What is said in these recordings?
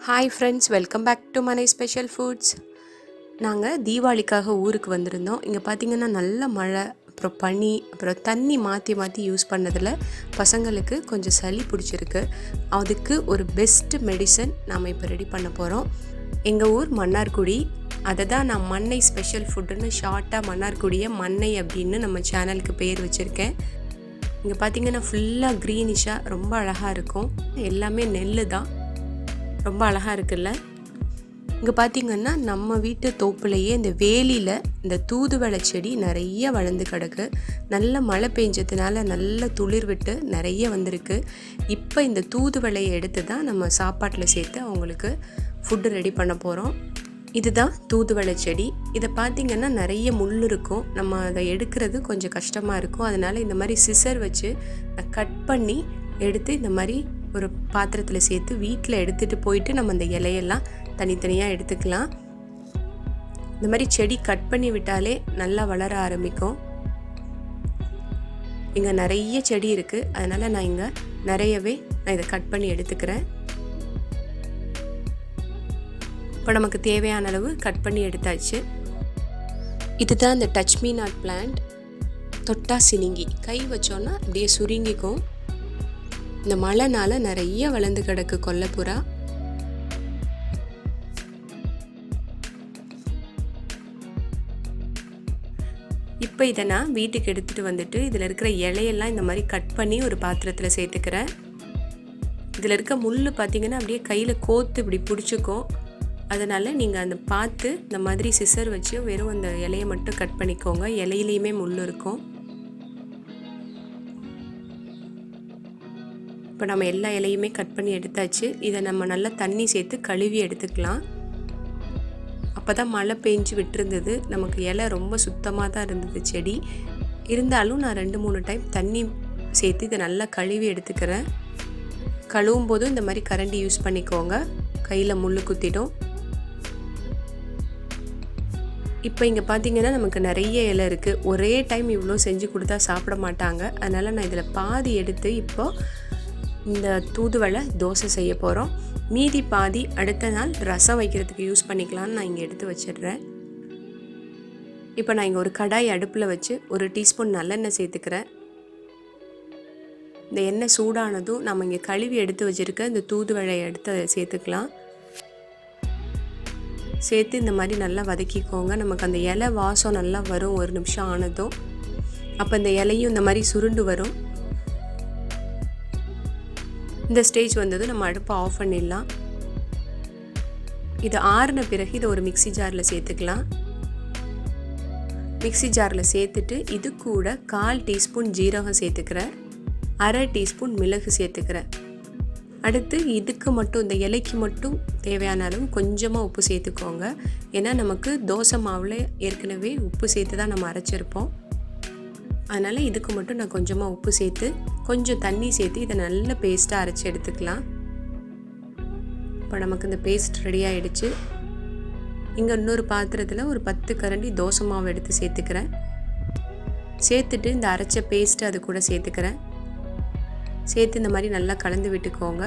Hi friends, welcome back to மனை special foods. நாங்கள் தீபாவளிக்காக ஊருக்கு வந்திருந்தோம். இங்கே பார்த்திங்கன்னா நல்ல மழை, அப்புறம் பனி, அப்புறம் தண்ணி மாற்றி மாற்றி யூஸ் பண்ணதில் பசங்களுக்கு கொஞ்சம் சளி பிடிச்சிருக்கு. அதுக்கு ஒரு பெஸ்ட்டு மெடிசன் நாம் இப்போ ரெடி பண்ண போகிறோம். எங்கள் ஊர் மன்னார்குடி. அதை தான் நான் மண்ணை ஸ்பெஷல் ஃபுட்டுன்னு ஷார்ட்டாக மன்னார்குடியை மண்ணை அப்படின்னு நம்ம சேனலுக்கு பேர் வச்சுருக்கேன். இங்கே பார்த்திங்கன்னா ஃபுல்லாக க்ரீனிஷாக ரொம்ப அழகாக இருக்கும். எல்லாமே நெல் தான், ரொம்ப அழகாக இருக்குல்ல. இங்கே பார்த்திங்கன்னா நம்ம வீட்டு தோப்புலையே இந்த வேலியில் இந்த தூதுவளை செடி நிறைய வளர்ந்து கிடக்கு. நல்ல மழை பெஞ்சதுனால நல்ல துளிர் விட்டு நிறைய வந்திருக்கு. இப்போ இந்த தூதுவளையை எடுத்து தான் நம்ம சாப்பாட்டில் சேர்த்து அவங்களுக்கு ஃபுட்டு ரெடி பண்ண போகிறோம். இதுதான் தூதுவளை செடி. இதை பார்த்திங்கன்னா நிறைய முள் இருக்கும். நம்ம அதை எடுக்கிறது கொஞ்சம் கஷ்டமாக இருக்கும். அதனால் இந்த மாதிரி சிசர் வச்சு கட் பண்ணி எடுத்து இந்த மாதிரி ஒரு பாத்திரத்தில் சேர்த்து வீட்டில் எடுத்துகிட்டு போயிட்டு நம்ம அந்த இலையெல்லாம் தனித்தனியாக எடுத்துக்கலாம். இந்த மாதிரி செடி கட் பண்ணி விட்டாலே நல்லா வளர ஆரம்பிக்கும். இங்கே நிறைய செடி இருக்குது, அதனால் நான் இங்கே நிறையவே இதை கட் பண்ணி எடுத்துக்கிறேன். இப்போ நமக்கு தேவையான அளவு கட் பண்ணி எடுத்தாச்சு. இதுதான் இந்த டச் மீ நாட் பிளான்ட். தொட்டா சினிங்கி, கை வச்சோன்னா அப்படியே சுருங்கிக்கும். இந்த மழைனால நிறைய வளர்ந்து கிடக்கு கொல்லைப்புறா. இப்போ இதை நான் வீட்டுக்கு எடுத்துகிட்டு வந்துட்டு இதில் இருக்கிற இலையெல்லாம் இந்த மாதிரி கட் பண்ணி ஒரு பாத்திரத்தில் சேர்த்துக்கிறேன். இதில் இருக்க முள் பார்த்திங்கன்னா அப்படியே கையில் கோத்து இப்படி பிடிச்சிக்கும். அதனால் நீங்கள் அந்த பார்த்து இந்த மாதிரி சிசர் வச்சு வெறும் அந்த இலையை மட்டும் கட் பண்ணிக்கோங்க. இலையிலையுமே முள் இருக்கும். இப்போ நம்ம எல்லா இலையுமே கட் பண்ணி எடுத்தாச்சு. இதை நம்ம நல்லா தண்ணி சேர்த்து கழுவி எடுத்துக்கலாம். அப்போ தான் மழை பெஞ்சு விட்டுருந்தது. நமக்கு இலை ரொம்ப சுத்தமாக தான் இருந்தது செடி. இருந்தாலும் நான் 2-3 டைம் தண்ணி சேர்த்து இதை நல்லா கழுவி எடுத்துக்கிறேன். கழுவும் போதும் இந்த மாதிரி கரண்டி யூஸ் பண்ணிக்கோங்க, கையில் முள் குத்திடும். இப்போ இங்கே பார்த்தீங்கன்னா நமக்கு நிறைய இலை இருக்குது. ஒரே டைம் இவ்வளோ செஞ்சு கொடுத்தா சாப்பிட மாட்டாங்க. அதனால் நான் இதில் பாதி எடுத்து இப்போது இந்த தூதுவளை தோசை செய்ய போகிறோம். மீதி பாதி அடுத்த நாள் ரசம் வைக்கிறதுக்கு யூஸ் பண்ணிக்கலான்னு நான் இங்கே எடுத்து வச்சிடுறேன். இப்போ நான் இங்கே ஒரு கடாய் அடுப்பில் வச்சு 1 டீஸ்பூன் நல்லெண்ணெய் சேர்த்துக்கிறேன். இந்த எண்ணெய் சூடானதும் நம்ம இங்கே கழுவி எடுத்து வச்சுருக்க இந்த தூதுவளையை எடுத்து அதை சேர்த்துக்கலாம். சேர்த்து இந்த மாதிரி நல்லா வதக்கிக்கோங்க. நமக்கு அந்த இலை வாசம் நல்லா வரும் 1 நிமிஷம் ஆனதும். அப்போ இந்த இலையும் இந்த மாதிரி சுருண்டு வரும். இந்த ஸ்டேஜ் வந்தது நம்ம அடுப்பை ஆஃப் பண்ணிடலாம். இது ஆறின பிறகு இதை ஒரு மிக்சி ஜாரில் சேர்த்துக்கலாம். மிக்சி ஜாரில் சேர்த்துட்டு இது கூட 1/4 டீஸ்பூன் ஜீரகம் சேர்த்துக்கிறேன், 1/2 டீஸ்பூன் மிளகு சேர்த்துக்கிறேன். அடுத்து இதுக்கு மட்டும் இந்த இலைக்கு மட்டும் தேவையான அளவு கொஞ்சமாக உப்பு சேர்த்துக்கோங்க. ஏன்னா நமக்கு தோசை மாவில் ஏற்கனவே உப்பு சேர்த்து தான் நம்ம அரைச்சிருப்போம். அதனால் இதுக்கு மட்டும் நான் கொஞ்சமாக உப்பு சேர்த்து கொஞ்சம் தண்ணி சேர்த்து இதை நல்ல பேஸ்ட்டாக அரைச்சி எடுத்துக்கலாம். இப்போ நமக்கு இந்த பேஸ்ட் ரெடி ஆகிடுச்சு. இங்கே இன்னொரு பாத்திரத்தில் ஒரு 10 கரண்டி தோசை மாவு எடுத்து சேர்த்துக்கிறேன். சேர்த்துட்டு இந்த அரைச்ச பேஸ்ட்டு அது கூட சேர்த்துக்கிறேன். சேர்த்து இந்த மாதிரி நல்லா கலந்து விட்டுக்கோங்க.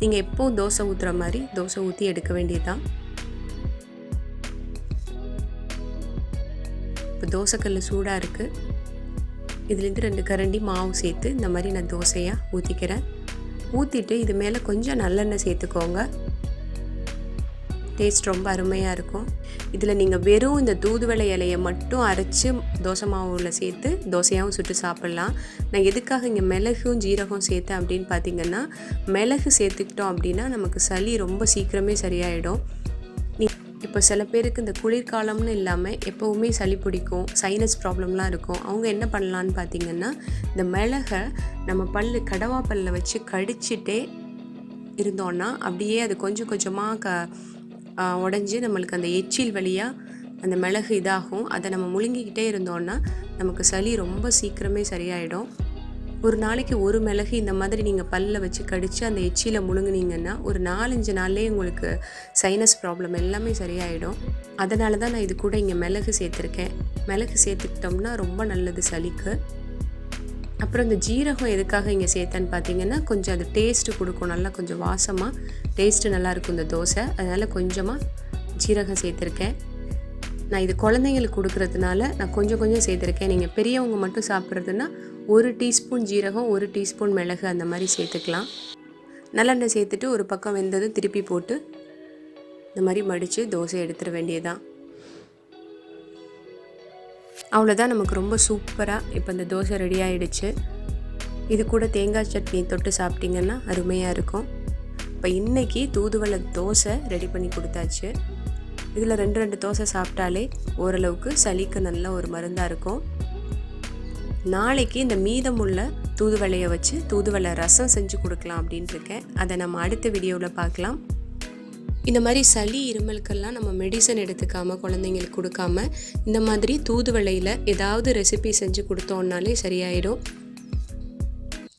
நீங்கள் எப்போவும் தோசை ஊற்றுற மாதிரி தோசை ஊற்றி எடுக்க வேண்டியதுதான். இப்போ தோசைக்கல் சூடாக இருக்குது. இதுலேருந்து 2 கரண்டி மாவு சேர்த்து இந்த மாதிரி நான் தோசையாக ஊற்றிக்கிறேன். ஊற்றிட்டு இது மேலே கொஞ்சம் நல்லெண்ணெய் சேர்த்துக்கோங்க. டேஸ்ட் ரொம்ப அருமையாக இருக்கும். இதில் நீங்கள் வெறும் இந்த தூதுவளை இலையை மட்டும் அரைச்சி தோசை மாவில் சேர்த்து தோசையாகவும் சுட்டு சாப்பிட்லாம். நான் எதுக்காக இங்கே மிளகும் ஜீரகம் சேர்த்தேன் அப்படின்னு பார்த்திங்கன்னா, மிளகு சேர்த்துக்கிட்டோம் அப்படின்னா நமக்கு சளி ரொம்ப சீக்கிரமே சரியாயிடும். இப்போ சில பேருக்கு இந்த குளிர்காலம்னு இல்லாமல் எப்போவுமே சளி பிடிக்கும், சைனஸ் ப்ராப்ளம்லாம் இருக்கும். அவங்க என்ன பண்ணலான்னு பார்த்திங்கன்னா, இந்த மிளகை நம்ம கடவா பல்ல வச்சு கடிச்சிட்டே இருந்தோன்னா அப்படியே அது கொஞ்சம் கொஞ்சமாக உடஞ்சி நம்மளுக்கு அந்த எச்சில் வழியாக அந்த மிளகு இதாகும். அதை நம்ம முழுங்கிக்கிட்டே இருந்தோன்னா நமக்கு சளி ரொம்ப சீக்கிரமே சரியாயிடும். ஒரு நாளைக்கு 1 மிளகு இந்த மாதிரி நீங்கள் பல்ல வச்சு கடித்து அந்த எச்சியில் முழுங்குனீங்கன்னா ஒரு 4-5 நாள்லேயே உங்களுக்கு சைனஸ் ப்ராப்ளம் எல்லாமே சரியாயிடும். அதனால தான் நான் இது கூட இங்கே மிளகு சேர்த்துருக்கேன். மிளகு சேர்த்துக்கிட்டோம்னா ரொம்ப நல்லது சளிக்கு. அப்புறம் இந்த ஜீரகம் எதுக்காக இங்கே சேர்த்தேன்னு பார்த்தீங்கன்னா கொஞ்சம் அது டேஸ்ட்டு கொடுக்கும், நல்லா கொஞ்சம் வாசமாக டேஸ்ட்டு நல்லாயிருக்கும் இந்த தோசை. அதனால் கொஞ்சமாக ஜீரகம் சேர்த்துருக்கேன். நான் இது குழந்தைங்களுக்கு கொடுக்குறதுனால நான் கொஞ்சம் கொஞ்சம் சேர்த்துருக்கேன். நீங்கள் பெரியவங்க மட்டும் சாப்பிட்றதுன்னா 1 டீஸ்பூன் ஜீரகம் 1 டீஸ்பூன் மிளகு அந்த மாதிரி சேர்த்துக்கலாம். நல்லெண்ணெய் சேர்த்துட்டு ஒரு பக்கம் வெந்ததும் திருப்பி போட்டு இந்த மாதிரி மடித்து தோசை எடுத்துட வேண்டியதுதான். அவ்வளோதான், நமக்கு ரொம்ப சூப்பராக இப்போ இந்த தோசை ரெடி ஆகிடுச்சு. இது கூட தேங்காய் சட்னி தொட்டு சாப்பிட்டிங்கன்னா அருமையாக இருக்கும். இப்போ இன்றைக்கி தூதுவளை தோசை ரெடி பண்ணி கொடுத்தாச்சு. இதில் 2 தோசை சாப்பிட்டாலே ஓரளவுக்கு சளிக்கு நல்ல ஒரு மருந்தாக இருக்கும். நாளைக்கு இந்த மீதமுள்ள தூதுவளையை வச்சு தூதுவளை ரசம் செஞ்சு கொடுக்கலாம் அப்படின்ட்டு இருக்கேன். அதை நம்ம அடுத்த வீடியோவில் பார்க்கலாம். இந்த மாதிரி சளி இருமலுக்கெல்லாம் நம்ம மெடிசன் எடுத்துக்காமல் குழந்தைங்களுக்கு கொடுக்காம இந்த மாதிரி தூதுவளையில் ஏதாவது ரெசிபி செஞ்சு கொடுத்தோன்னாலே சரியாயிடும்.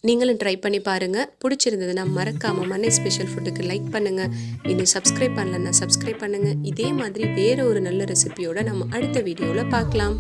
நீங்களும் ட்ரை பண்ணி பாருங்கள். பிடிச்சிருந்ததுன்னா மறக்காமல் மனை ஸ்பெஷல் ஃபுட்டுக்கு லைக் பண்ணுங்கள். இன்னும் சப்ஸ்கிரைப் பண்ணலன்னா சப்ஸ்கிரைப் பண்ணுங்கள். இதே மாதிரி வேறு ஒரு நல்ல ரெசிபியோட நம்ம அடுத்த வீடியோவில் பார்க்கலாம்.